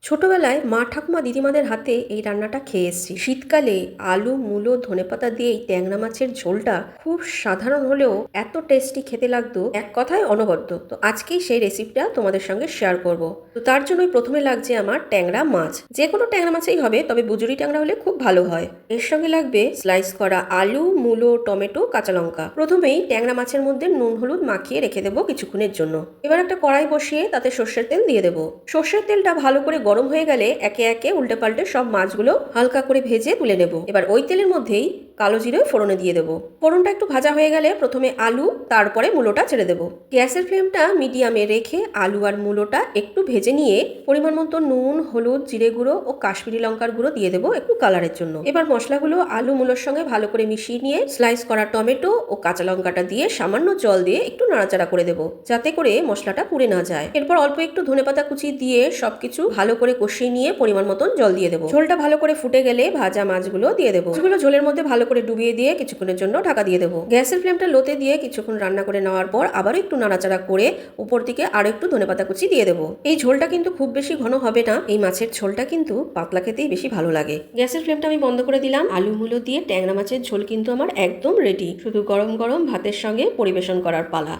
ছোটবেলায় মা ঠাকুমা দিদিমাদের হাতে এই রান্নাটা খেয়ে এসেছি। শীতকালে আলু মূলো ধনেপাতা দিয়ে এই ট্যাংরা মাছের ঝোলটা খুব সাধারণ হলেও এত টেস্টি খেতে লাগতো, এক কথায় অনবদ্য। তো আজকেই সেই রেসিপিটা তোমাদের সঙ্গে শেয়ার করব। তো তার জন্যই প্রথমে লাগছে আমার ট্যাংরা মাছ। যে কোনো ট্যাংরা মাছেই হবে, তবে বুজুরি ট্যাংরা হলে খুব ভালো হয়। এর সঙ্গে লাগবে স্লাইস করা আলু মূলো টমেটো কাঁচা লঙ্কা। প্রথমেই ট্যাংরা মাছের মধ্যে নুন হলুদ মাখিয়ে রেখে দেবো কিছুক্ষণের জন্য। এবার একটা কড়াই বসিয়ে তাতে সর্ষের তেল দিয়ে দেবো। সর্ষের তেলটা ভালো করে গরম হয়ে গেলে একে একে উল্টে পাল্টে সব মাছগুলো হালকা করে ভেজে তুলে নেব। এবার ওই তেলের মধ্যেই কালো জিরে ফোড়নে দিয়ে দেবো। ফোড়নটা একটু ভাজা হয়ে গেলে প্রথমে আলু, তারপরে মূলোটা ছেড়ে দেবো। গ্যাসের ফ্লেমটা মিডিয়ামে রেখে আলু আর মূলোটা একটু ভেজে নিয়ে পরিমাণ মতো নুন হলুদ জিরে গুঁড়ো ও কাশ্মীরি লঙ্কার গুঁড়ো দিয়ে দেবো একটু কালারের জন্য। এবার মশলাগুলো আলু মূলোর সঙ্গে ভালো করে মিশিয়ে নিয়ে স্লাইস করা টমেটো ও কাঁচা লঙ্কাটা দিয়ে সামান্য জল দিয়ে একটু নাড়াচাড়া করে দেবো, যাতে করে মশলাটা পুড়ে না যায়। এরপর অল্প একটু ধনেপাতা কুচি দিয়ে সবকিছু ভালো করে কষিয়ে নিয়ে পরিমাণ মতন জল দিয়ে দেবো। ঝোলটা ভালো করে ফুটে গেলে ভাজা মাছগুলো দিয়ে দেবো। মাছগুলো ঝোলের মধ্যে ভালো করে ডুবিয়ে দিয়ে কিছুক্ষণের জন্য ঢাকা দিয়ে দেবো। গ্যাসের ফ্লেমটা লোতে দিয়ে কিছুক্ষণ রান্না করে নেওয়ার পর আবারও একটু নাড়াচাড়া করে উপর থেকে আরো একটু ধনেপাতা কুচি দিয়ে দেবো। এই ঝোলটা কিন্তু খুব বেশি ঘন হবে না, এই মাছের ঝোলটা কিন্তু পাতলা খেতেই বেশি ভালো লাগে। গ্যাসের ফ্লেমটা আমি বন্ধ করে দিলাম। আলু মূলো দিয়ে ট্যাংরা মাছের ঝোল কিন্তু আমার একদম রেডি। শুধু গরম গরম ভাতের সঙ্গে পরিবেশন করার পালা।